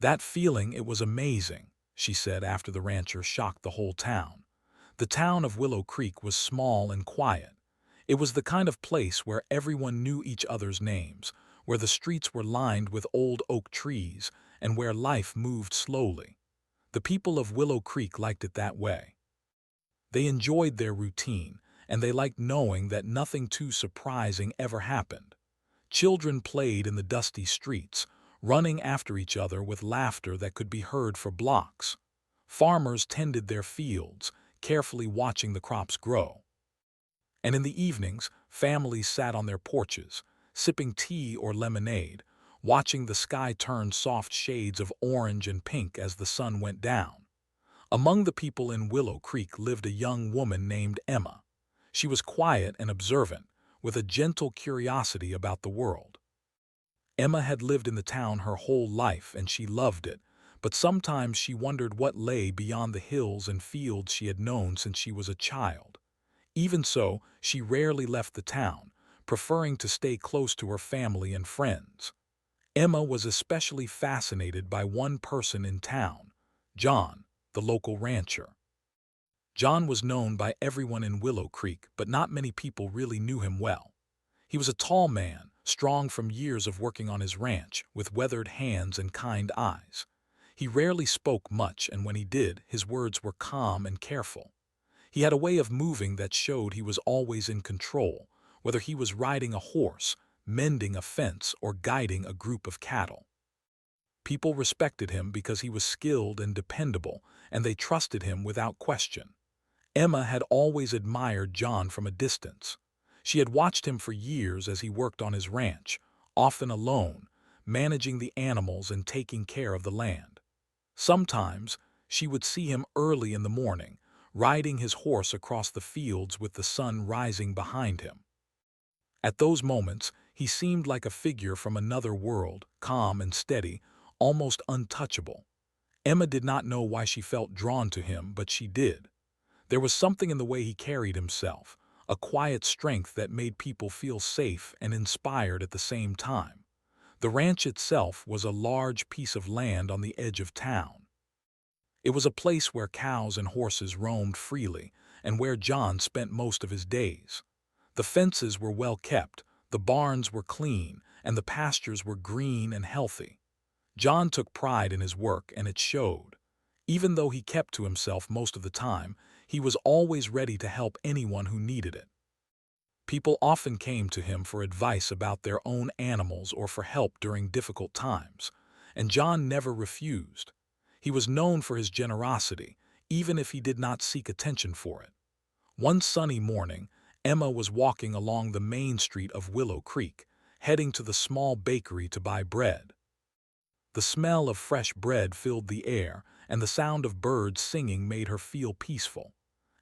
That feeling, it was amazing, she said after the rancher shocked the whole town. The town of Willow Creek was small and quiet. It was the kind of place where everyone knew each other's names, where the streets were lined with old oak trees, and where life moved slowly. The people of Willow Creek liked it that way. They enjoyed their routine, and they liked knowing that nothing too surprising ever happened. Children played in the dusty streets, running after each other with laughter that could be heard for blocks. Farmers tended their fields, carefully watching the crops grow. And in the evenings, families sat on their porches, sipping tea or lemonade, watching the sky turn soft shades of orange and pink as the sun went down. Among the people in Willow Creek lived a young woman named Emma. She was quiet and observant, with a gentle curiosity about the world. Emma had lived in the town her whole life and she loved it, but sometimes she wondered what lay beyond the hills and fields she had known since she was a child. Even so, she rarely left the town, preferring to stay close to her family and friends. Emma was especially fascinated by one person in town, John, the local rancher. John was known by everyone in Willow Creek, but not many people really knew him well. He was a tall man, strong from years of working on his ranch, with weathered hands and kind eyes. He rarely spoke much, and when he did, his words were calm and careful. He had a way of moving that showed he was always in control, whether he was riding a horse, mending a fence, or guiding a group of cattle. People respected him because he was skilled and dependable, and they trusted him without question. Emma had always admired John from a distance. She had watched him for years as he worked on his ranch, often alone, managing the animals and taking care of the land. Sometimes, she would see him early in the morning, riding his horse across the fields with the sun rising behind him. At those moments, he seemed like a figure from another world, calm and steady, almost untouchable. Emma did not know why she felt drawn to him, but she did. There was something in the way he carried himself, a quiet strength that made people feel safe and inspired at the same time. The ranch itself was a large piece of land on the edge of town. It was a place where cows and horses roamed freely, and where John spent most of his days. The fences were well kept, the barns were clean, and the pastures were green and healthy. John took pride in his work, and it showed. Even though he kept to himself most of the time, he was always ready to help anyone who needed it. People often came to him for advice about their own animals or for help during difficult times, and John never refused. He was known for his generosity, even if he did not seek attention for it. One sunny morning, Emma was walking along the main street of Willow Creek, heading to the small bakery to buy bread. The smell of fresh bread filled the air, and the sound of birds singing made her feel peaceful.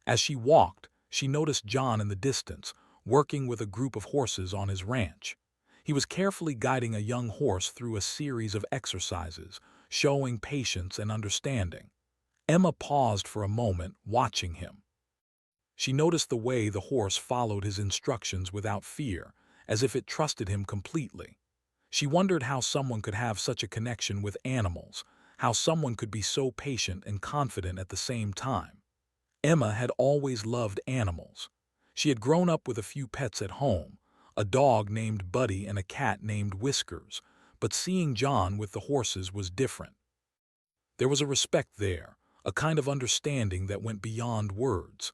As she walked, she noticed John in the distance, working with a group of horses on his ranch. He was carefully guiding a young horse through a series of exercises, showing patience and understanding. Emma paused for a moment, watching him. She noticed the way the horse followed his instructions without fear, as if it trusted him completely. She wondered how someone could have such a connection with animals, how someone could be so patient and confident at the same time. Emma had always loved animals. She had grown up with a few pets at home, a dog named Buddy and a cat named Whiskers, but seeing John with the horses was different. There was a respect there, a kind of understanding that went beyond words.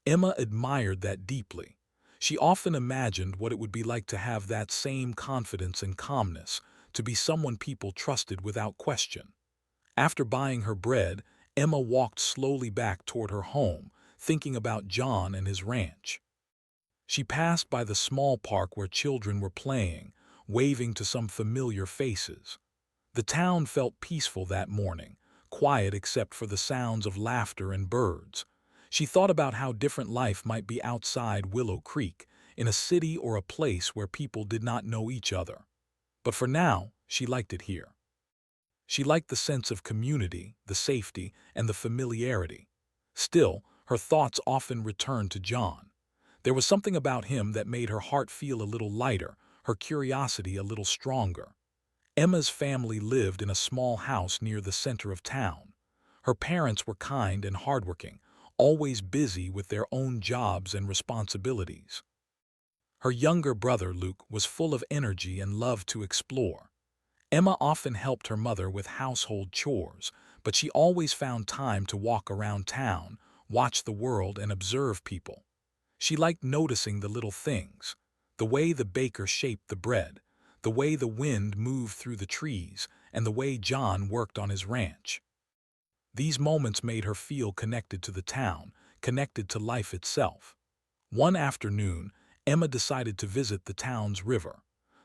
Emma admired that deeply. She often imagined what it would be like to have that same confidence and calmness, to be someone people trusted without question. After buying her bread, Emma walked slowly back toward her home, thinking about John and his ranch. She passed by the small park where children were playing, waving to some familiar faces. The town felt peaceful that morning, quiet except for the sounds of laughter and birds. She thought about how different life might be outside Willow Creek, in a city or a place where people did not know each other. But for now, she liked it here. She liked the sense of community, the safety, and the familiarity. Still, her thoughts often returned to John. There was something about him that made her heart feel a little lighter, her curiosity a little stronger. Emma's family lived in a small house near the center of town. Her parents were kind and hardworking, always busy with their own jobs and responsibilities. Her younger brother, Luke, was full of energy and loved to explore. Emma often helped her mother with household chores, but she always found time to walk around town, watch the world, and observe people. She liked noticing the little things, the way the baker shaped the bread, the way the wind moved through the trees, and the way John worked on his ranch. These moments made her feel connected to the town, connected to life itself. One afternoon, Emma decided to visit the town's river.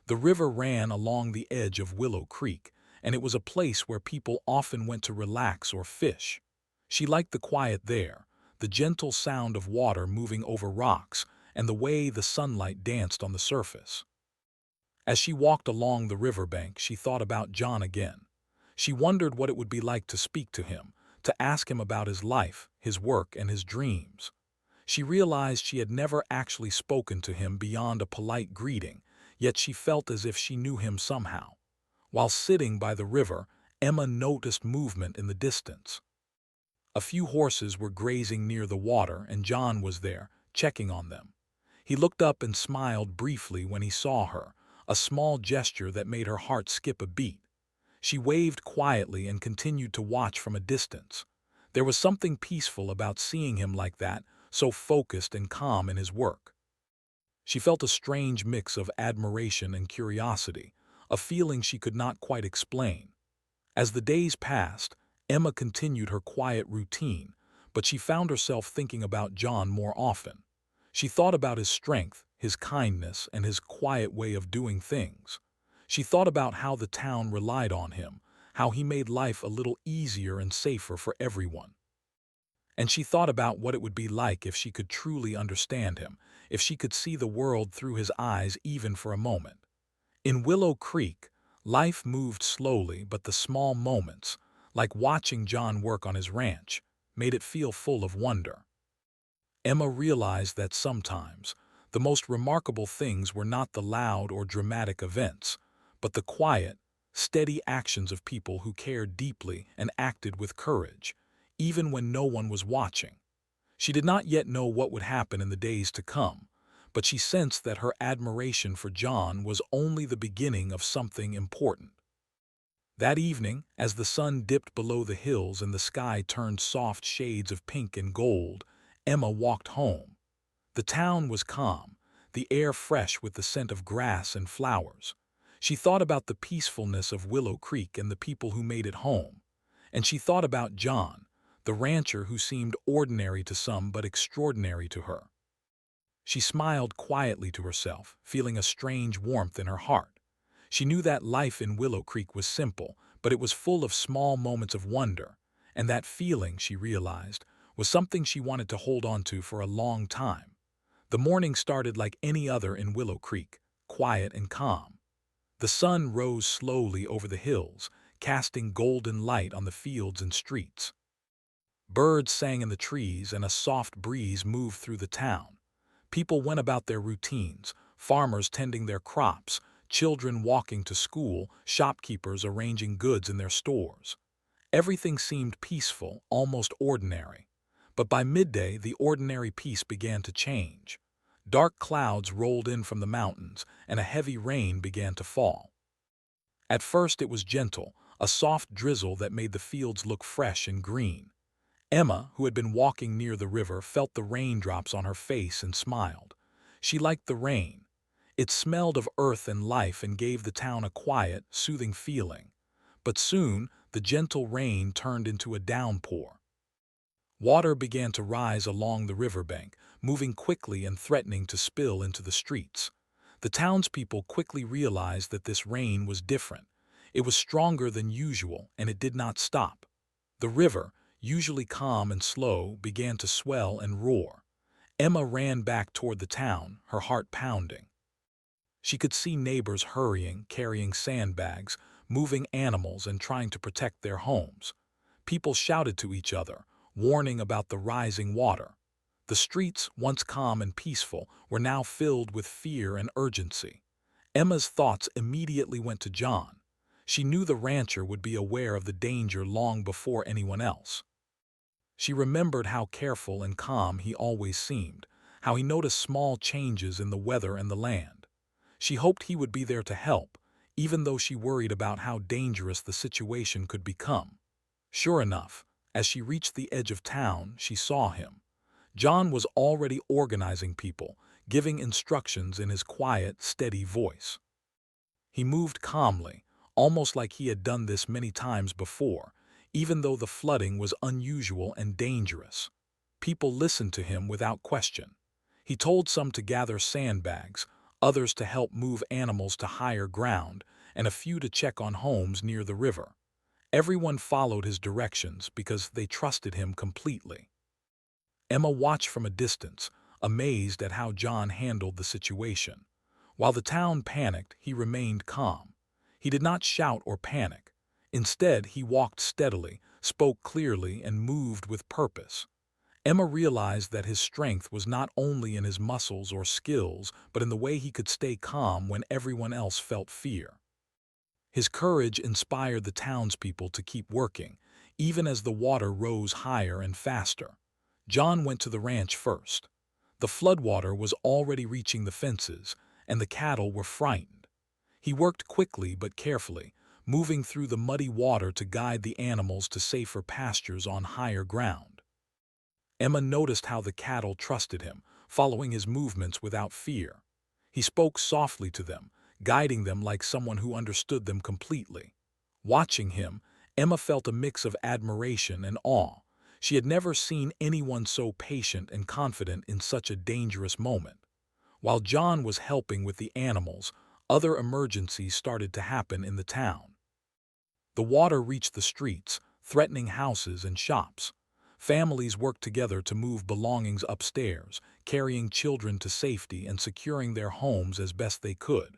The river ran along the edge of Willow Creek, and it was a place where people often went to relax or fish. She liked the quiet there, the gentle sound of water moving over rocks, and the way the sunlight danced on the surface. As she walked along the riverbank, she thought about John again. She wondered what it would be like to speak to him, to ask him about his life, his work, and his dreams. She realized she had never actually spoken to him beyond a polite greeting, yet she felt as if she knew him somehow. While sitting by the river, Emma noticed movement in the distance. A few horses were grazing near the water, and John was there, checking on them. He looked up and smiled briefly when he saw her, a small gesture that made her heart skip a beat. She waved quietly and continued to watch from a distance. There was something peaceful about seeing him like that, so focused and calm in his work. She felt a strange mix of admiration and curiosity, a feeling she could not quite explain. As the days passed, Emma continued her quiet routine, but she found herself thinking about John more often. She thought about his strength, his kindness, and his quiet way of doing things. She thought about how the town relied on him, how he made life a little easier and safer for everyone. And she thought about what it would be like if she could truly understand him, if she could see the world through his eyes even for a moment. In Willow Creek, life moved slowly, but the small moments, like watching John work on his ranch, made it feel full of wonder. Emma realized that sometimes the most remarkable things were not the loud or dramatic events, but the quiet, steady actions of people who cared deeply and acted with courage, even when no one was watching. She did not yet know what would happen in the days to come, but she sensed that her admiration for John was only the beginning of something important. That evening, as the sun dipped below the hills and the sky turned soft shades of pink and gold, Emma walked home. The town was calm, the air fresh with the scent of grass and flowers. She thought about the peacefulness of Willow Creek and the people who made it home. And she thought about John, the rancher who seemed ordinary to some but extraordinary to her. She smiled quietly to herself, feeling a strange warmth in her heart. She knew that life in Willow Creek was simple, but it was full of small moments of wonder, and that feeling, she realized, was something she wanted to hold on to for a long time. The morning started like any other in Willow Creek, quiet and calm. The sun rose slowly over the hills, casting golden light on the fields and streets. Birds sang in the trees and a soft breeze moved through the town. People went about their routines, farmers tending their crops, children walking to school, shopkeepers arranging goods in their stores. Everything seemed peaceful, almost ordinary. But by midday, the ordinary peace began to change. Dark clouds rolled in from the mountains, and a heavy rain began to fall. At first it was gentle, a soft drizzle that made the fields look fresh and green. Emma, who had been walking near the river, felt the raindrops on her face and smiled. She liked the rain. It smelled of earth and life and gave the town a quiet, soothing feeling. But soon, the gentle rain turned into a downpour. Water began to rise along the riverbank, moving quickly and threatening to spill into the streets. The townspeople quickly realized that this rain was different. It was stronger than usual, and it did not stop. The river, usually calm and slow, began to swell and roar. Emma ran back toward the town, her heart pounding. She could see neighbors hurrying, carrying sandbags, moving animals, and trying to protect their homes. People shouted to each other, warning about the rising water. The streets, once calm and peaceful, were now filled with fear and urgency. Emma's thoughts immediately went to John. She knew the rancher would be aware of the danger long before anyone else. She remembered how careful and calm he always seemed, how he noticed small changes in the weather and the land. She hoped he would be there to help, even though she worried about how dangerous the situation could become. Sure enough, as she reached the edge of town, she saw him. John was already organizing people, giving instructions in his quiet, steady voice. He moved calmly, almost like he had done this many times before, even though the flooding was unusual and dangerous. People listened to him without question. He told some to gather sandbags, others to help move animals to higher ground, and a few to check on homes near the river. Everyone followed his directions because they trusted him completely. Emma watched from a distance, amazed at how John handled the situation. While the town panicked, he remained calm. He did not shout or panic. Instead, he walked steadily, spoke clearly, and moved with purpose. Emma realized that his strength was not only in his muscles or skills, but in the way he could stay calm when everyone else felt fear. His courage inspired the townspeople to keep working, even as the water rose higher and faster. John went to the ranch first. The floodwater was already reaching the fences, and the cattle were frightened. He worked quickly but carefully, moving through the muddy water to guide the animals to safer pastures on higher ground. Emma noticed how the cattle trusted him, following his movements without fear. He spoke softly to them, guiding them like someone who understood them completely. Watching him, Emma felt a mix of admiration and awe. She had never seen anyone so patient and confident in such a dangerous moment. While John was helping with the animals, other emergencies started to happen in the town. The water reached the streets, threatening houses and shops. Families worked together to move belongings upstairs, carrying children to safety and securing their homes as best they could.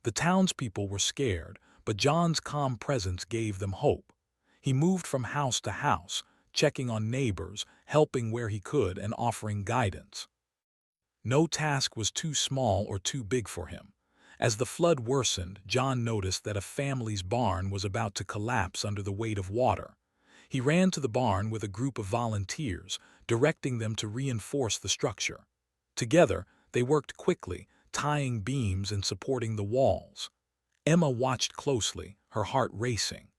The townspeople were scared, but John's calm presence gave them hope. He moved from house to house, checking on neighbors, helping where he could, and offering guidance. No task was too small or too big for him. As the flood worsened, John noticed that a family's barn was about to collapse under the weight of water. He ran to the barn with a group of volunteers, directing them to reinforce the structure. Together, they worked quickly, tying beams and supporting the walls. Emma watched closely, her heart racing.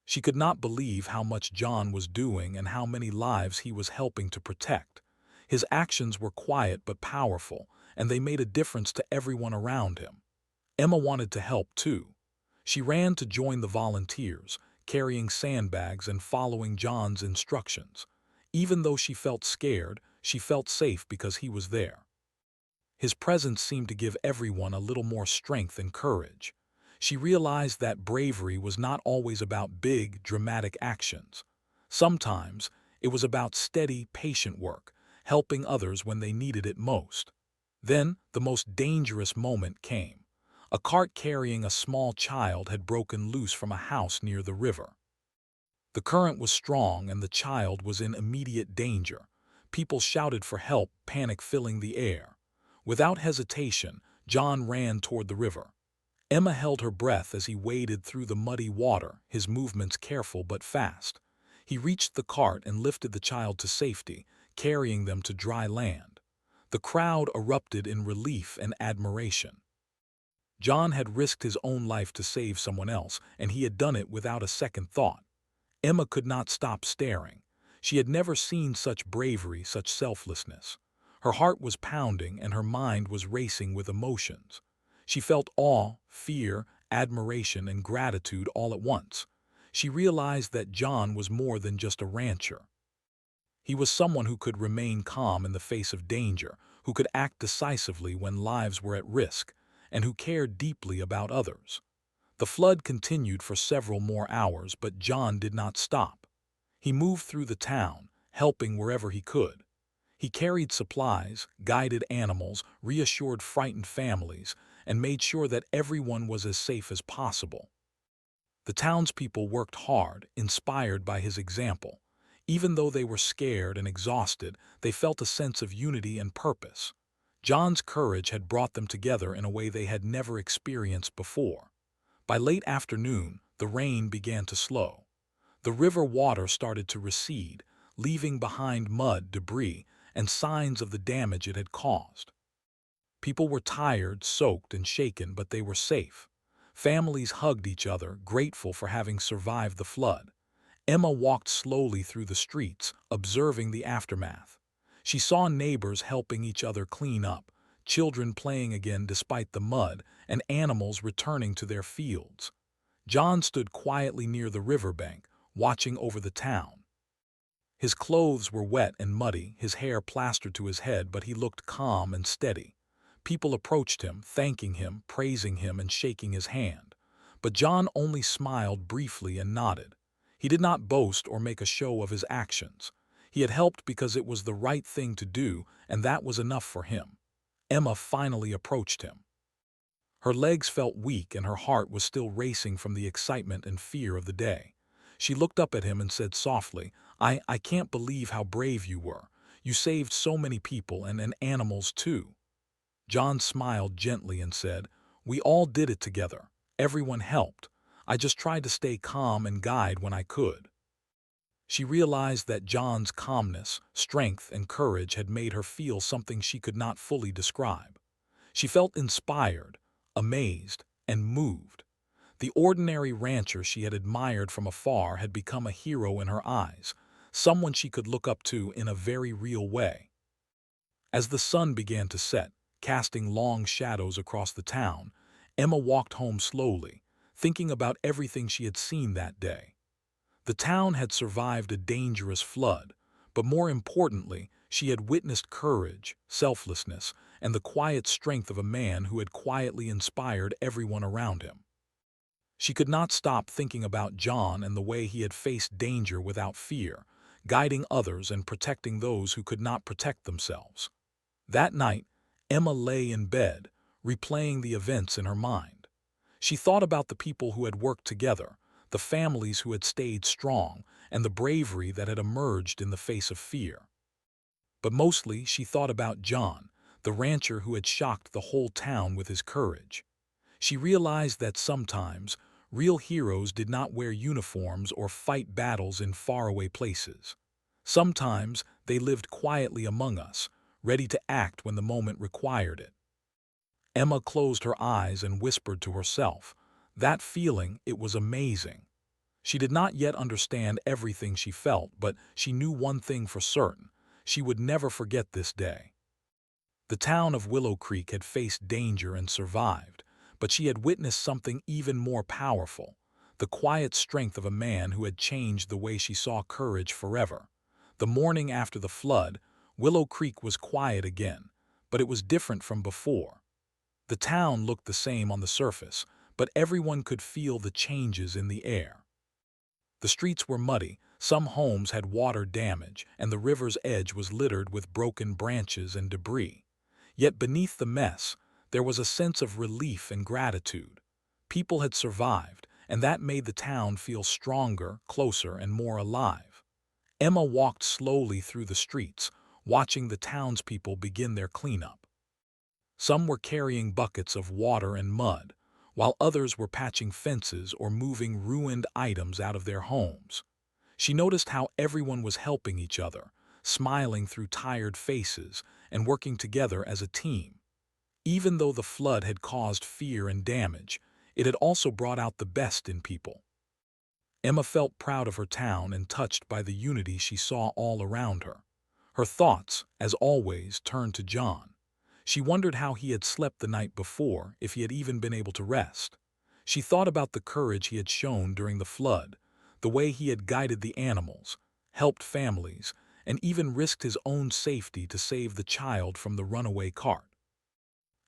She could not believe how much John was doing and how many lives he was helping to protect. His actions were quiet but powerful, and they made a difference to everyone around him. Emma wanted to help too. She ran to join the volunteers, carrying sandbags and following John's instructions. Even though she felt scared, she felt safe because he was there. His presence seemed to give everyone a little more strength and courage. She realized that bravery was not always about big, dramatic actions. Sometimes, it was about steady, patient work, helping others when they needed it most. Then, the most dangerous moment came. A cart carrying a small child had broken loose from a house near the river. The current was strong and the child was in immediate danger. People shouted for help, panic filling the air. Without hesitation, John ran toward the river. Emma held her breath as he waded through the muddy water, his movements careful but fast. He reached the cart and lifted the child to safety, carrying them to dry land. The crowd erupted in relief and admiration. John had risked his own life to save someone else, and he had done it without a second thought. Emma could not stop staring. She had never seen such bravery, such selflessness. Her heart was pounding and her mind was racing with emotions. She felt awe, fear, admiration, and gratitude all at once. She realized that John was more than just a rancher. He was someone who could remain calm in the face of danger, who could act decisively when lives were at risk, and who cared deeply about others. The flood continued for several more hours, but John did not stop. He moved through the town, helping wherever he could. He carried supplies, guided animals, reassured frightened families, and made sure that everyone was as safe as possible. The townspeople worked hard, inspired by his example. Even though they were scared and exhausted, they felt a sense of unity and purpose. John's courage had brought them together in a way they had never experienced before. By late afternoon, the rain began to slow. The river water started to recede, leaving behind mud, debris, and signs of the damage it had caused. People were tired, soaked, and shaken, but they were safe. Families hugged each other, grateful for having survived the flood. Emma walked slowly through the streets, observing the aftermath. She saw neighbors helping each other clean up, children playing again despite the mud, and animals returning to their fields. John stood quietly near the riverbank, watching over the town. His clothes were wet and muddy, his hair plastered to his head, but he looked calm and steady. People approached him, thanking him, praising him, and shaking his hand. But John only smiled briefly and nodded. He did not boast or make a show of his actions. He had helped because it was the right thing to do, and that was enough for him. Emma finally approached him. Her legs felt weak and her heart was still racing from the excitement and fear of the day. She looked up at him and said softly, I can't believe how brave you were. You saved so many people and animals too." John smiled gently and said, "We all did it together. Everyone helped. I just tried to stay calm and guide when I could." She realized that John's calmness, strength, and courage had made her feel something she could not fully describe. She felt inspired, amazed, and moved. The ordinary rancher she had admired from afar had become a hero in her eyes, someone she could look up to in a very real way. As the sun began to set, casting long shadows across the town, Emma walked home slowly, thinking about everything she had seen that day. The town had survived a dangerous flood, but more importantly, she had witnessed courage, selflessness, and the quiet strength of a man who had quietly inspired everyone around him. She could not stop thinking about John and the way he had faced danger without fear, guiding others and protecting those who could not protect themselves. That night, Emma lay in bed, replaying the events in her mind. She thought about the people who had worked together, the families who had stayed strong, and the bravery that had emerged in the face of fear. But mostly she thought about John, the rancher who had shocked the whole town with his courage. She realized that sometimes real heroes did not wear uniforms or fight battles in faraway places. Sometimes they lived quietly among us, ready to act when the moment required it. Emma closed her eyes and whispered to herself, "That feeling, it was amazing." She did not yet understand everything she felt, but she knew one thing for certain: she would never forget this day. The town of Willow Creek had faced danger and survived, but she had witnessed something even more powerful: the quiet strength of a man who had changed the way she saw courage forever. The morning after the flood, Willow Creek was quiet again, but it was different from before. The town looked the same on the surface, but everyone could feel the changes in the air. The streets were muddy, some homes had water damage, and the river's edge was littered with broken branches and debris. Yet beneath the mess, there was a sense of relief and gratitude. People had survived, and that made the town feel stronger, closer, and more alive. Emma walked slowly through the streets, watching the townspeople begin their cleanup. Some were carrying buckets of water and mud, while others were patching fences or moving ruined items out of their homes. She noticed how everyone was helping each other, smiling through tired faces, and working together as a team. Even though the flood had caused fear and damage, it had also brought out the best in people. Emma felt proud of her town and touched by the unity she saw all around her. Her thoughts, as always, turned to John. She wondered how he had slept the night before, if he had even been able to rest. She thought about the courage he had shown during the flood, the way he had guided the animals, helped families, and even risked his own safety to save the child from the runaway cart.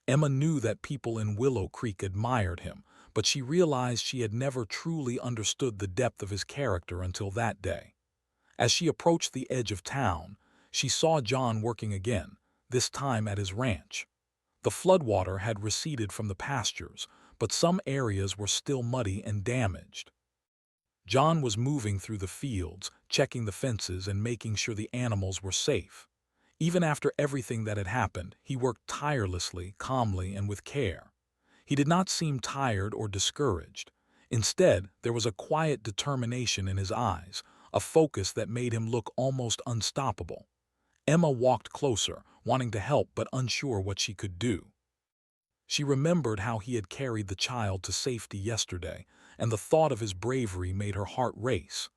Emma knew that people in Willow Creek admired him, but she realized she had never truly understood the depth of his character until that day. As she approached the edge of town, she saw John working again, this time at his ranch. The floodwater had receded from the pastures, but some areas were still muddy and damaged. John was moving through the fields, checking the fences and making sure the animals were safe. Even after everything that had happened, he worked tirelessly, calmly, and with care. He did not seem tired or discouraged. Instead, there was a quiet determination in his eyes, a focus that made him look almost unstoppable. Emma walked closer, wanting to help but unsure what she could do. She remembered how he had carried the child to safety yesterday, and the thought of his bravery made her heart race.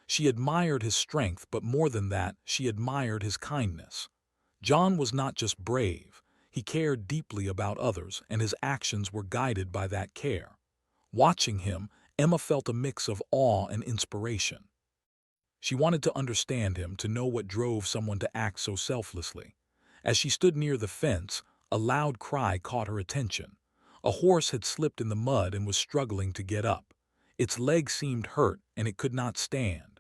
She admired his strength, but more than that, she admired his kindness. John was not just brave, he cared deeply about others, and his actions were guided by that care. Watching him, Emma felt a mix of awe and inspiration. She wanted to understand him, to know what drove someone to act so selflessly. As she stood near the fence, a loud cry caught her attention. A horse had slipped in the mud and was struggling to get up. Its leg seemed hurt, and it could not stand.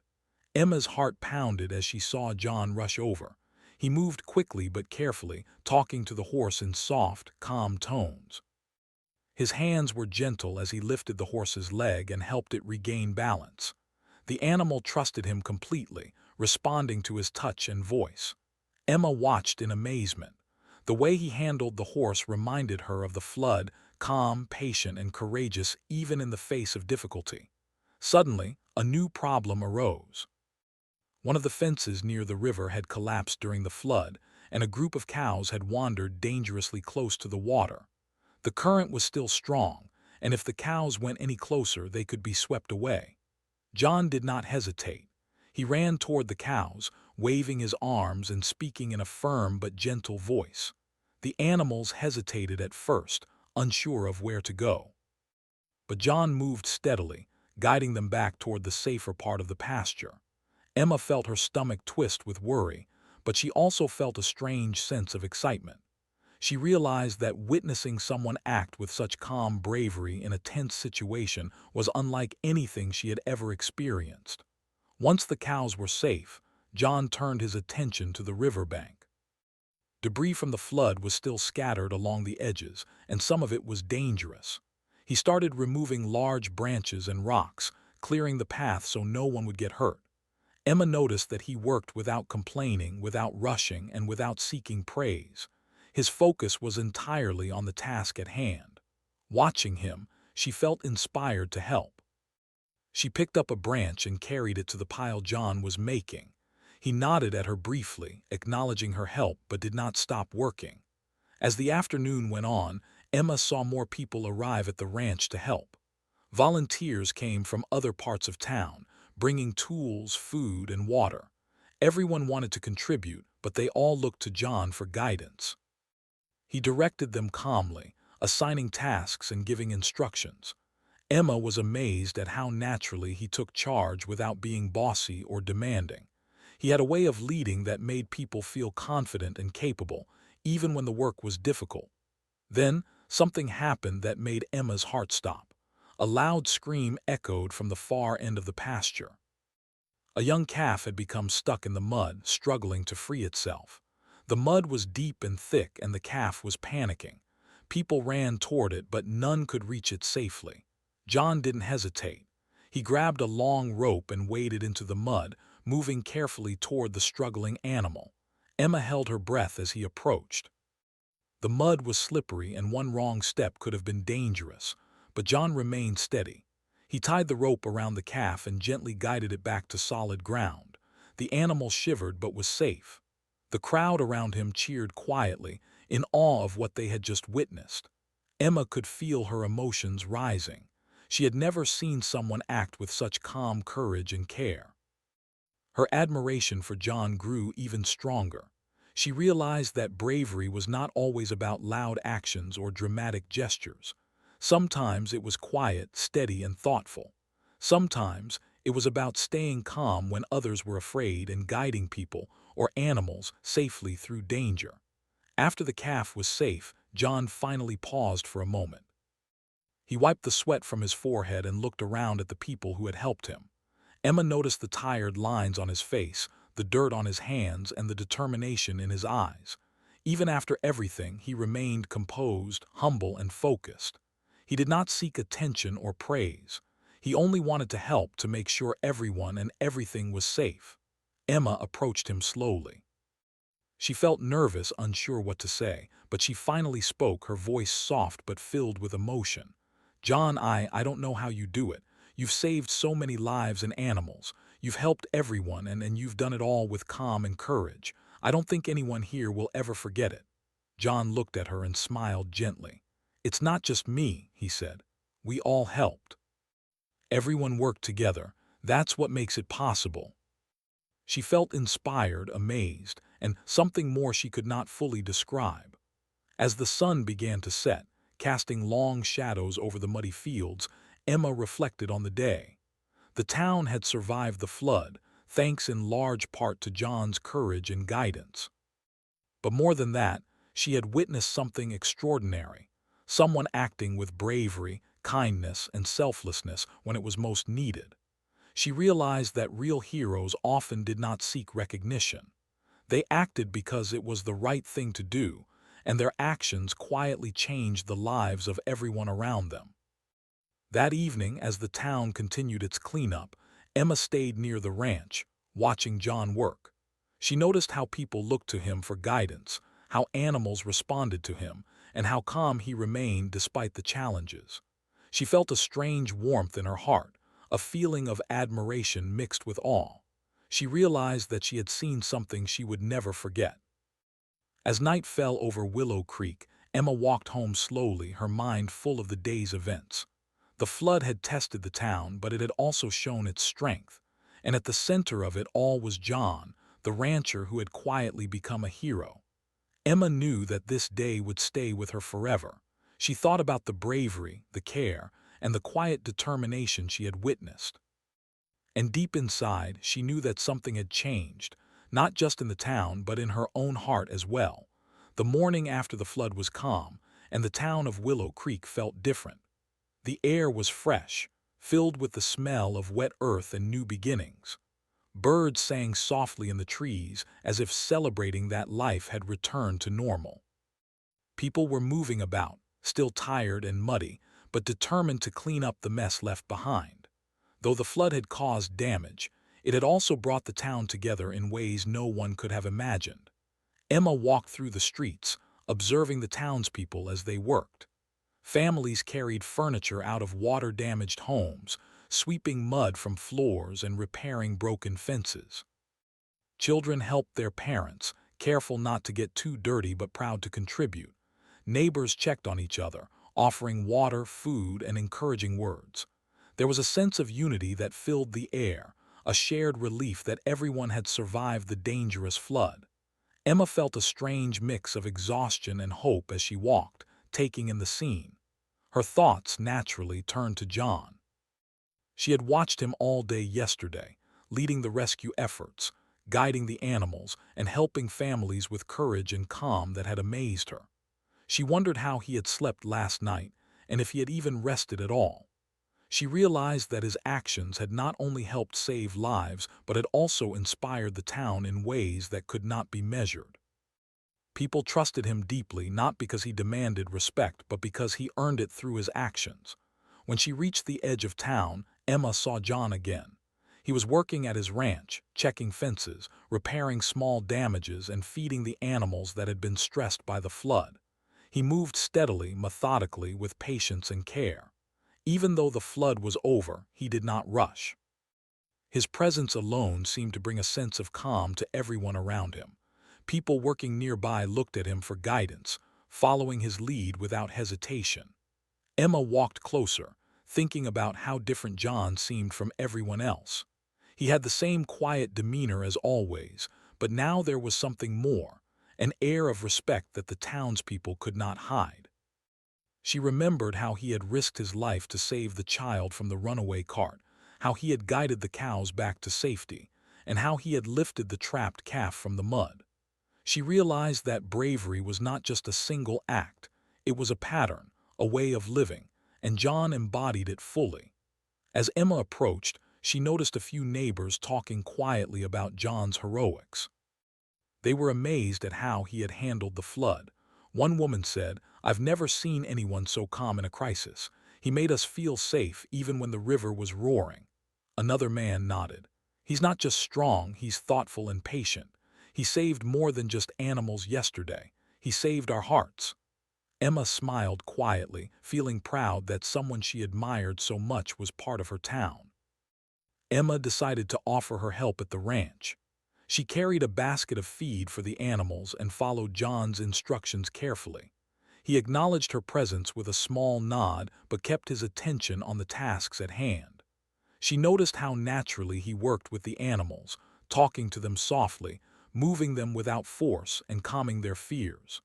Emma's heart pounded as she saw John rush over. He moved quickly but carefully, talking to the horse in soft, calm tones. His hands were gentle as he lifted the horse's leg and helped it regain balance. The animal trusted him completely, responding to his touch and voice. Emma watched in amazement. The way he handled the horse reminded her of the flood, calm, patient, and courageous even in the face of difficulty. Suddenly, a new problem arose. One of the fences near the river had collapsed during the flood, and a group of cows had wandered dangerously close to the water. The current was still strong, and if the cows went any closer, they could be swept away. John did not hesitate. He ran toward the cows, waving his arms and speaking in a firm but gentle voice. The animals hesitated at first, unsure of where to go. But John moved steadily, guiding them back toward the safer part of the pasture. Emma felt her stomach twist with worry, but she also felt a strange sense of excitement. She realized that witnessing someone act with such calm bravery in a tense situation was unlike anything she had ever experienced. Once the cows were safe, John turned his attention to the riverbank. Debris from the flood was still scattered along the edges, and some of it was dangerous. He started removing large branches and rocks, clearing the path so no one would get hurt. Emma noticed that he worked without complaining, without rushing, and without seeking praise. His focus was entirely on the task at hand. Watching him, she felt inspired to help. She picked up a branch and carried it to the pile John was making. He nodded at her briefly, acknowledging her help, but did not stop working. As the afternoon went on, Emma saw more people arrive at the ranch to help. Volunteers came from other parts of town, bringing tools, food, and water. Everyone wanted to contribute, but they all looked to John for guidance. He directed them calmly, assigning tasks and giving instructions. Emma was amazed at how naturally he took charge without being bossy or demanding. He had a way of leading that made people feel confident and capable, even when the work was difficult. Then, something happened that made Emma's heart stop. A loud scream echoed from the far end of the pasture. A young calf had become stuck in the mud, struggling to free itself. The mud was deep and thick, and the calf was panicking. People ran toward it, but none could reach it safely. John didn't hesitate. He grabbed a long rope and waded into the mud, moving carefully toward the struggling animal. Emma held her breath as he approached. The mud was slippery, and one wrong step could have been dangerous, but John remained steady. He tied the rope around the calf and gently guided it back to solid ground. The animal shivered but was safe. The crowd around him cheered quietly, in awe of what they had just witnessed. Emma could feel her emotions rising. She had never seen someone act with such calm courage and care. Her admiration for John grew even stronger. She realized that bravery was not always about loud actions or dramatic gestures. Sometimes it was quiet, steady, and thoughtful. Sometimes it was about staying calm when others were afraid and guiding people or animals safely through danger. After the calf was safe, John finally paused for a moment. He wiped the sweat from his forehead and looked around at the people who had helped him. Emma noticed the tired lines on his face, the dirt on his hands, and the determination in his eyes. Even after everything, he remained composed, humble, and focused. He did not seek attention or praise. He only wanted to help, to make sure everyone and everything was safe. Emma approached him slowly. She felt nervous, unsure what to say, but she finally spoke, her voice soft but filled with emotion. "John, I don't know how you do it. You've saved so many lives and animals. You've helped everyone, and you've done it all with calm and courage. I don't think anyone here will ever forget it." John looked at her and smiled gently. "It's not just me," he said. "We all helped. Everyone worked together. That's what makes it possible." She felt inspired, amazed, and something more she could not fully describe. As the sun began to set, casting long shadows over the muddy fields, Emma reflected on the day. The town had survived the flood, thanks in large part to John's courage and guidance. But more than that, she had witnessed something extraordinary, someone acting with bravery, kindness, and selflessness when it was most needed. She realized that real heroes often did not seek recognition. They acted because it was the right thing to do, and their actions quietly changed the lives of everyone around them. That evening, as the town continued its cleanup, Emma stayed near the ranch, watching John work. She noticed how people looked to him for guidance, how animals responded to him, and how calm he remained despite the challenges. She felt a strange warmth in her heart, a feeling of admiration mixed with awe. She realized that she had seen something she would never forget. As night fell over Willow Creek, Emma walked home slowly, her mind full of the day's events. The flood had tested the town, but it had also shown its strength. And at the center of it all was John, the rancher who had quietly become a hero. Emma knew that this day would stay with her forever. She thought about the bravery, the care, and the quiet determination she had witnessed. And deep inside, she knew that something had changed, not just in the town, but in her own heart as well. The morning after the flood was calm, and the town of Willow Creek felt different. The air was fresh, filled with the smell of wet earth and new beginnings. Birds sang softly in the trees, as if celebrating that life had returned to normal. People were moving about, still tired and muddy, but determined to clean up the mess left behind. Though the flood had caused damage, it had also brought the town together in ways no one could have imagined. Emma walked through the streets, observing the townspeople as they worked. Families carried furniture out of water-damaged homes, sweeping mud from floors and repairing broken fences. Children helped their parents, careful not to get too dirty but proud to contribute. Neighbors checked on each other, offering water, food, and encouraging words. There was a sense of unity that filled the air, a shared relief that everyone had survived the dangerous flood. Emma felt a strange mix of exhaustion and hope as she walked, taking in the scene. Her thoughts naturally turned to John. She had watched him all day yesterday, leading the rescue efforts, guiding the animals, and helping families with courage and calm that had amazed her. She wondered how he had slept last night, and if he had even rested at all. She realized that his actions had not only helped save lives, but had also inspired the town in ways that could not be measured. People trusted him deeply, not because he demanded respect, but because he earned it through his actions. When she reached the edge of town, Emma saw John again. He was working at his ranch, checking fences, repairing small damages, and feeding the animals that had been stressed by the flood. He moved steadily, methodically, with patience and care. Even though the flood was over, he did not rush. His presence alone seemed to bring a sense of calm to everyone around him. People working nearby looked at him for guidance, following his lead without hesitation. Emma walked closer, thinking about how different John seemed from everyone else. He had the same quiet demeanor as always, but now there was something more, an air of respect that the townspeople could not hide. She remembered how he had risked his life to save the child from the runaway cart, how he had guided the cows back to safety, and how he had lifted the trapped calf from the mud. She realized that bravery was not just a single act, it was a pattern, a way of living, and John embodied it fully. As Emma approached, she noticed a few neighbors talking quietly about John's heroics. They were amazed at how he had handled the flood. One woman said, "I've never seen anyone so calm in a crisis. He made us feel safe even when the river was roaring." Another man nodded. "He's not just strong, he's thoughtful and patient. He saved more than just animals yesterday. He saved our hearts." Emma smiled quietly, feeling proud that someone she admired so much was part of her town. Emma decided to offer her help at the ranch. She carried a basket of feed for the animals and followed John's instructions carefully. He acknowledged her presence with a small nod but kept his attention on the tasks at hand. She noticed how naturally he worked with the animals, talking to them softly, moving them without force and calming their fears.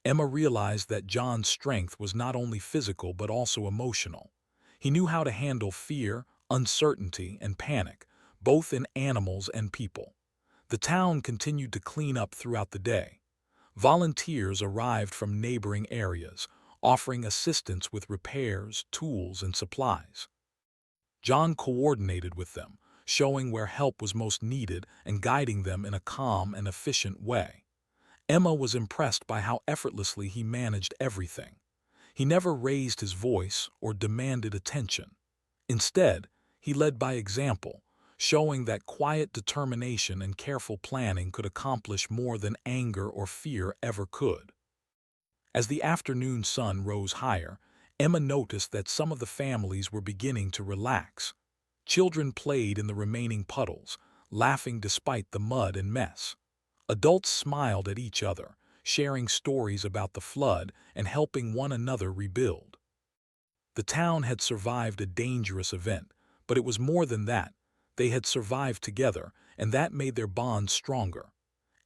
Emma realized that John's strength was not only physical but also emotional. He knew how to handle fear, uncertainty, and panic, both in animals and people. The town continued to clean up throughout the day. Volunteers arrived from neighboring areas, offering assistance with repairs, tools, and supplies. John coordinated with them, showing where help was most needed and guiding them in a calm and efficient way. Emma was impressed by how effortlessly he managed everything. He never raised his voice or demanded attention. Instead, he led by example, showing that quiet determination and careful planning could accomplish more than anger or fear ever could. As the afternoon sun rose higher, Emma noticed that some of the families were beginning to relax. Children played in the remaining puddles, laughing despite the mud and mess. Adults smiled at each other, sharing stories about the flood and helping one another rebuild. The town had survived a dangerous event, but it was more than that. They had survived together, and that made their bond stronger.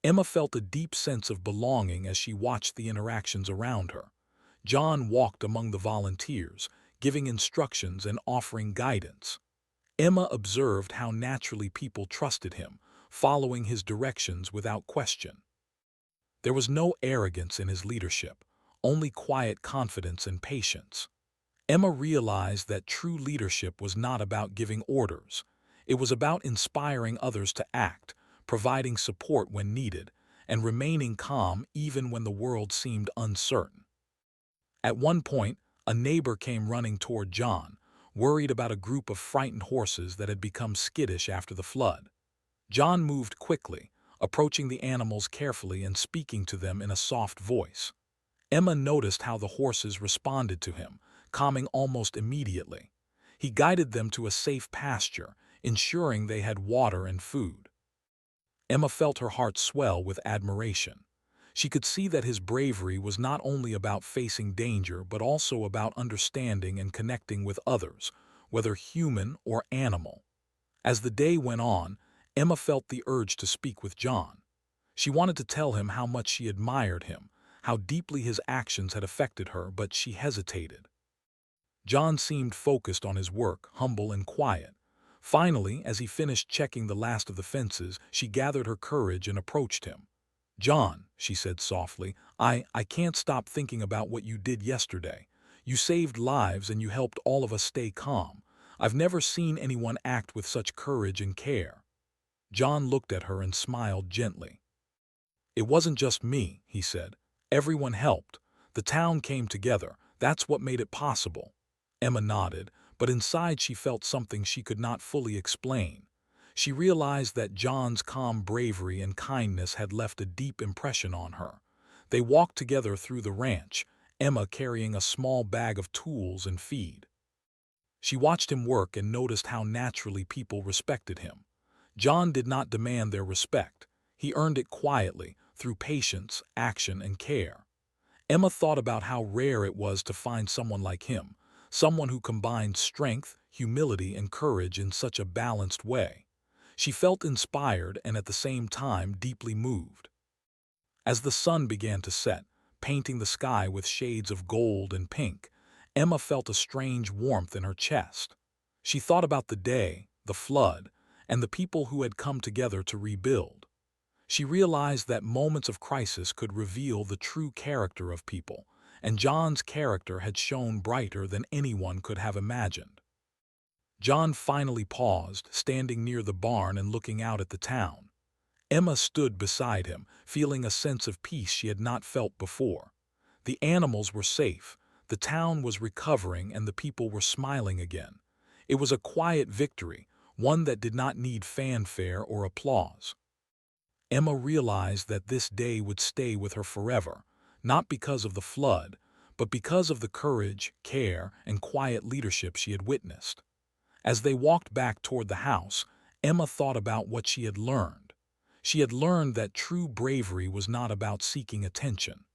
Emma felt a deep sense of belonging as she watched the interactions around her. John walked among the volunteers, giving instructions and offering guidance. Emma observed how naturally people trusted him, following his directions without question. There was no arrogance in his leadership, only quiet confidence and patience. Emma realized that true leadership was not about giving orders. It was about inspiring others to act, providing support when needed, and remaining calm even when the world seemed uncertain. At one point, a neighbor came running toward John, worried about a group of frightened horses that had become skittish after the flood. John moved quickly, approaching the animals carefully and speaking to them in a soft voice. Emma noticed how the horses responded to him, calming almost immediately. He guided them to a safe pasture, ensuring they had water and food. Emma felt her heart swell with admiration. She could see that his bravery was not only about facing danger but also about understanding and connecting with others, whether human or animal. As the day went on, Emma felt the urge to speak with John. She wanted to tell him how much she admired him, how deeply his actions had affected her, but she hesitated. John seemed focused on his work, humble and quiet. Finally, as he finished checking the last of the fences, she gathered her courage and approached him. "John," she said softly, I can't stop thinking about what you did yesterday. You saved lives and you helped all of us stay calm. I've never seen anyone act with such courage and care." John looked at her and smiled gently. "It wasn't just me," he said. "Everyone helped. The town came together. That's what made it possible." Emma nodded, but inside she felt something she could not fully explain. She realized that John's calm bravery and kindness had left a deep impression on her. They walked together through the ranch, Emma carrying a small bag of tools and feed. She watched him work and noticed how naturally people respected him. John did not demand their respect. He earned it quietly, through patience, action, and care. Emma thought about how rare it was to find someone like him, someone who combined strength, humility, and courage in such a balanced way. She felt inspired and at the same time deeply moved. As the sun began to set, painting the sky with shades of gold and pink, Emma felt a strange warmth in her chest. She thought about the day, the flood, and the people who had come together to rebuild. She realized that moments of crisis could reveal the true character of people, and John's character had shone brighter than anyone could have imagined. John finally paused, standing near the barn and looking out at the town. Emma stood beside him, feeling a sense of peace she had not felt before. The animals were safe, the town was recovering, and the people were smiling again. It was a quiet victory, one that did not need fanfare or applause. Emma realized that this day would stay with her forever, not because of the flood, but because of the courage, care, and quiet leadership she had witnessed. As they walked back toward the house, Emma thought about what she had learned. She had learned that true bravery was not about seeking attention.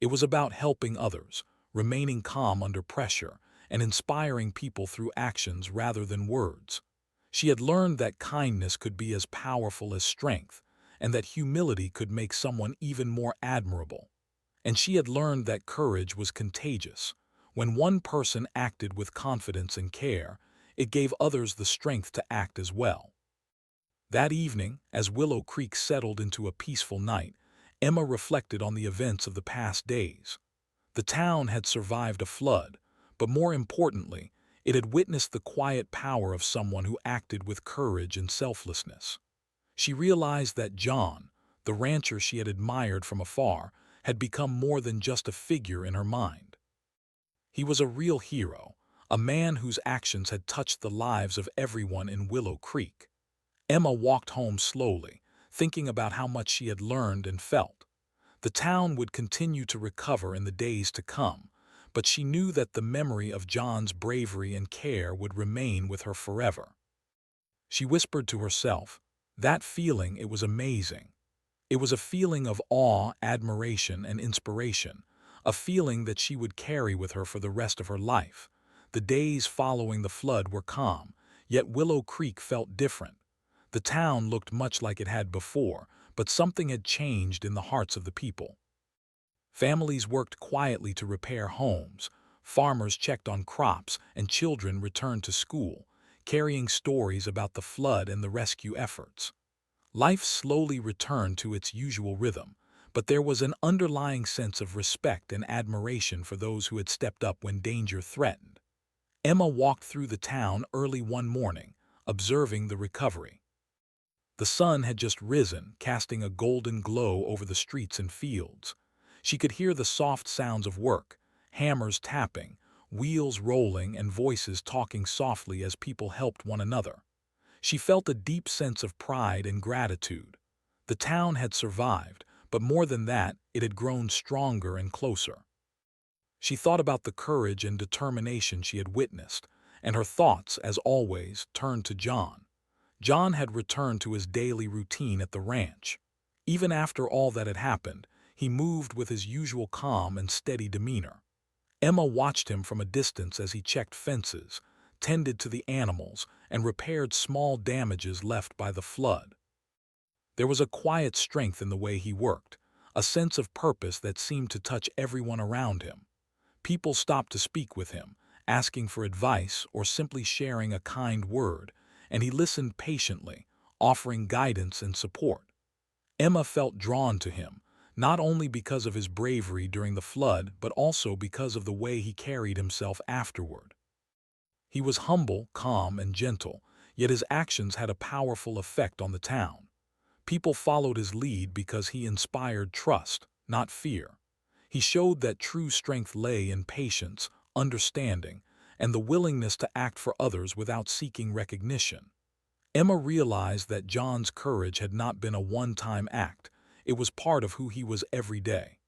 It was about helping others, remaining calm under pressure, and inspiring people through actions rather than words. She had learned that kindness could be as powerful as strength, and that humility could make someone even more admirable. And she had learned that courage was contagious. When one person acted with confidence and care, it gave others the strength to act as well. That evening, as Willow Creek settled into a peaceful night, Emma reflected on the events of the past days. The town had survived a flood, but more importantly, it had witnessed the quiet power of someone who acted with courage and selflessness. She realized that John, the rancher she had admired from afar, had become more than just a figure in her mind. He was a real hero, a man whose actions had touched the lives of everyone in Willow Creek. Emma walked home slowly, thinking about how much she had learned and felt. The town would continue to recover in the days to come, but she knew that the memory of John's bravery and care would remain with her forever. She whispered to herself, "That feeling, it was amazing." It was a feeling of awe, admiration, and inspiration, a feeling that she would carry with her for the rest of her life. The days following the flood were calm, yet Willow Creek felt different. The town looked much like it had before, but something had changed in the hearts of the people. Families worked quietly to repair homes, farmers checked on crops, and children returned to school, carrying stories about the flood and the rescue efforts. Life slowly returned to its usual rhythm, but there was an underlying sense of respect and admiration for those who had stepped up when danger threatened. Emma walked through the town early one morning, observing the recovery. The sun had just risen, casting a golden glow over the streets and fields. She could hear the soft sounds of work, hammers tapping, wheels rolling, and voices talking softly as people helped one another. She felt a deep sense of pride and gratitude. The town had survived, but more than that, it had grown stronger and closer. She thought about the courage and determination she had witnessed, and her thoughts, as always, turned to John. John had returned to his daily routine at the ranch. Even after all that had happened, he moved with his usual calm and steady demeanor. Emma watched him from a distance as he checked fences, tended to the animals, and repaired small damages left by the flood. There was a quiet strength in the way he worked, a sense of purpose that seemed to touch everyone around him. People stopped to speak with him, asking for advice or simply sharing a kind word, and he listened patiently, offering guidance and support. Emma felt drawn to him, not only because of his bravery during the flood, but also because of the way he carried himself afterward. He was humble, calm, and gentle, yet his actions had a powerful effect on the town. People followed his lead because he inspired trust, not fear. He showed that true strength lay in patience, understanding, and the willingness to act for others without seeking recognition. Emma realized that John's courage had not been a one-time act. It was part of who he was every day.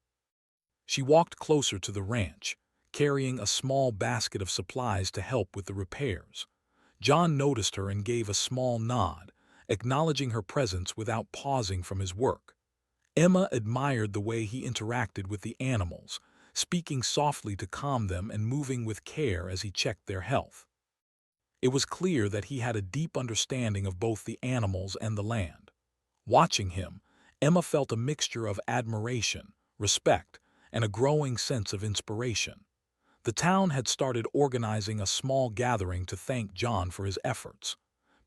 She walked closer to the ranch, carrying a small basket of supplies to help with the repairs. John noticed her and gave a small nod, acknowledging her presence without pausing from his work. Emma admired the way he interacted with the animals, speaking softly to calm them and moving with care as he checked their health. It was clear that he had a deep understanding of both the animals and the land. Watching him, Emma felt a mixture of admiration, respect, and a growing sense of inspiration. The town had started organizing a small gathering to thank John for his efforts.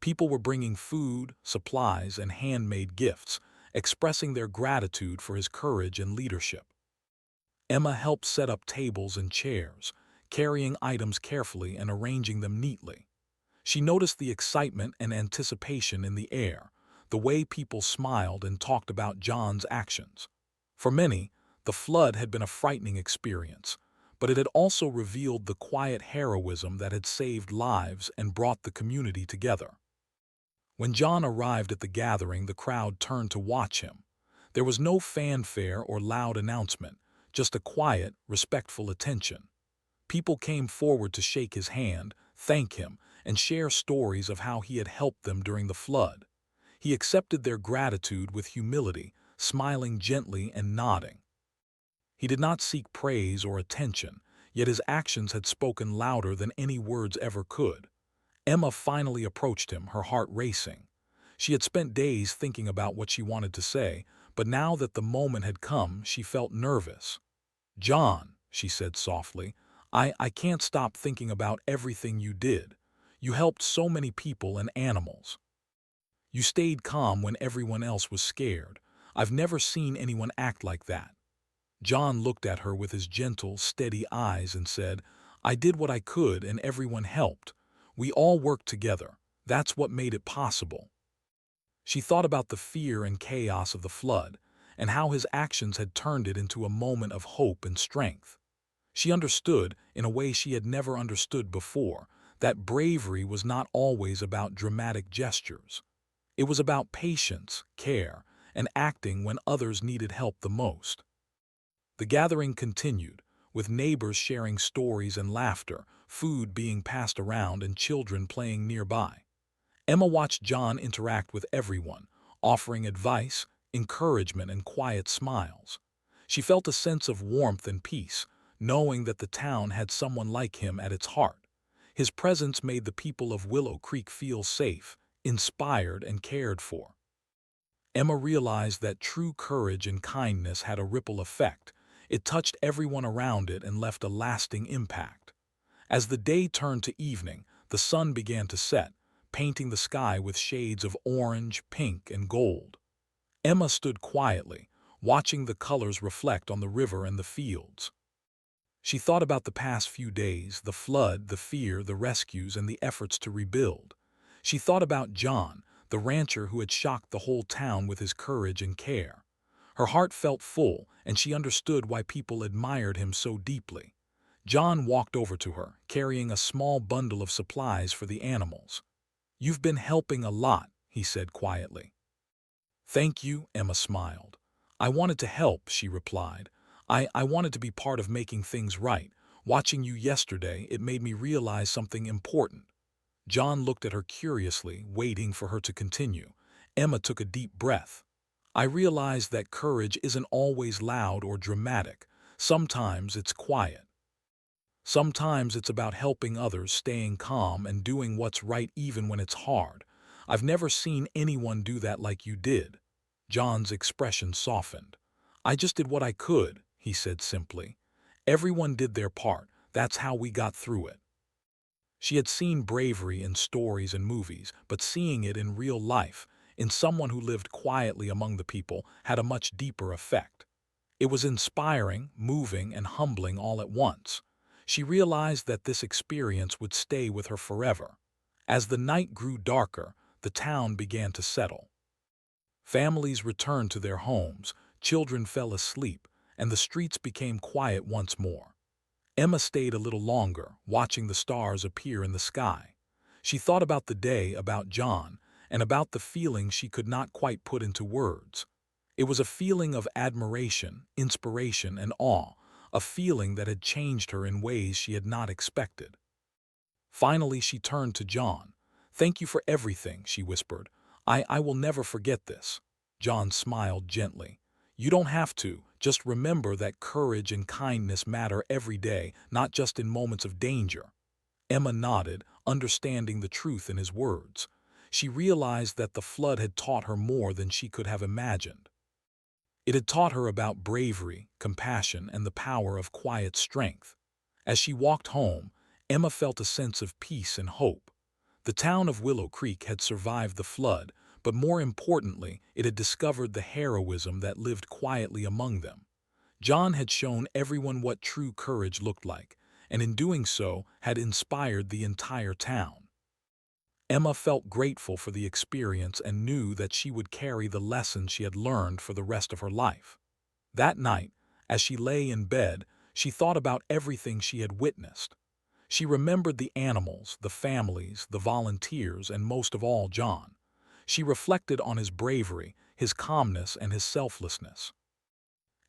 People were bringing food, supplies, and handmade gifts, expressing their gratitude for his courage and leadership. Emma helped set up tables and chairs, carrying items carefully and arranging them neatly. She noticed the excitement and anticipation in the air, the way people smiled and talked about John's actions. For many, the flood had been a frightening experience, but it had also revealed the quiet heroism that had saved lives and brought the community together. When John arrived at the gathering, the crowd turned to watch him. There was no fanfare or loud announcement, just a quiet, respectful attention. People came forward to shake his hand, thank him, and share stories of how he had helped them during the flood. He accepted their gratitude with humility, smiling gently and nodding. He did not seek praise or attention, yet his actions had spoken louder than any words ever could. Emma finally approached him, her heart racing. She had spent days thinking about what she wanted to say, but now that the moment had come, she felt nervous. "John," she said softly, I can't stop thinking about everything you did. You helped so many people and animals. You stayed calm when everyone else was scared. I've never seen anyone act like that." John looked at her with his gentle, steady eyes and said, "I did what I could and everyone helped. We all worked together. That's what made it possible." She thought about the fear and chaos of the flood, and how his actions had turned it into a moment of hope and strength. She understood, in a way she had never understood before, that bravery was not always about dramatic gestures. It was about patience, care, and acting when others needed help the most. The gathering continued, with neighbors sharing stories and laughter, food being passed around, and children playing nearby. Emma watched John interact with everyone, offering advice, encouragement, and quiet smiles. She felt a sense of warmth and peace, knowing that the town had someone like him at its heart. His presence made the people of Willow Creek feel safe, inspired, and cared for. Emma realized that true courage and kindness had a ripple effect. It touched everyone around it and left a lasting impact. As the day turned to evening, the sun began to set, painting the sky with shades of orange, pink, and gold. Emma stood quietly, watching the colors reflect on the river and the fields. She thought about the past few days, the flood, the fear, the rescues, and the efforts to rebuild. She thought about John, the rancher who had shocked the whole town with his courage and care. Her heart felt full, and she understood why people admired him so deeply. John walked over to her, carrying a small bundle of supplies for the animals. "You've been helping a lot," he said quietly. "Thank you," Emma smiled. "I wanted to help," she replied. I wanted to be part of making things right. Watching you yesterday, it made me realize something important." John looked at her curiously, waiting for her to continue. Emma took a deep breath. "I realized that courage isn't always loud or dramatic. Sometimes it's quiet. Sometimes it's about helping others, staying calm, and doing what's right even when it's hard. I've never seen anyone do that like you did." John's expression softened. "I just did what I could," he said simply. "Everyone did their part. That's how we got through it." She had seen bravery in stories and movies, but seeing it in real life, in someone who lived quietly among the people, had a much deeper effect. It was inspiring, moving, and humbling all at once. She realized that this experience would stay with her forever. As the night grew darker, the town began to settle. Families returned to their homes, children fell asleep, and the streets became quiet once more. Emma stayed a little longer, watching the stars appear in the sky. She thought about the day, about John, and about the feeling she could not quite put into words. It was a feeling of admiration, inspiration, and awe, a feeling that had changed her in ways she had not expected. Finally, she turned to John. "Thank you for everything," she whispered. I will never forget this." John smiled gently. "You don't have to. Just remember that courage and kindness matter every day, not just in moments of danger." Emma nodded, understanding the truth in his words. She realized that the flood had taught her more than she could have imagined. It had taught her about bravery, compassion, and the power of quiet strength. As she walked home, Emma felt a sense of peace and hope. The town of Willow Creek had survived the flood, but more importantly, it had discovered the heroism that lived quietly among them. John had shown everyone what true courage looked like, and in doing so had inspired the entire town. Emma felt grateful for the experience and knew that she would carry the lessons she had learned for the rest of her life. That night, as she lay in bed, she thought about everything she had witnessed. She remembered the animals, the families, the volunteers, and most of all John. She reflected on his bravery, his calmness, and his selflessness.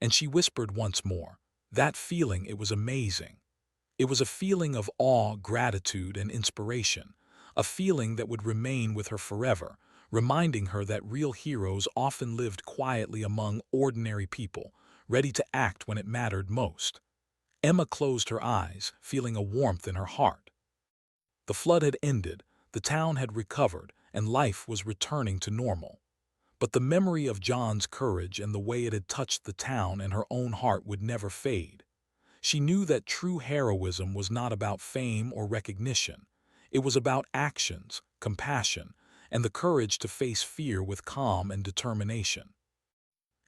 And she whispered once more, "That feeling, it was amazing." It was a feeling of awe, gratitude, and inspiration, a feeling that would remain with her forever, reminding her that real heroes often lived quietly among ordinary people, ready to act when it mattered most. Emma closed her eyes, feeling a warmth in her heart. The flood had ended, the town had recovered, and life was returning to normal. But the memory of John's courage and the way it had touched the town and her own heart would never fade. She knew that true heroism was not about fame or recognition. It was about actions, compassion, and the courage to face fear with calm and determination.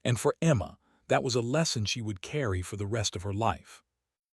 And for Emma, that was a lesson she would carry for the rest of her life.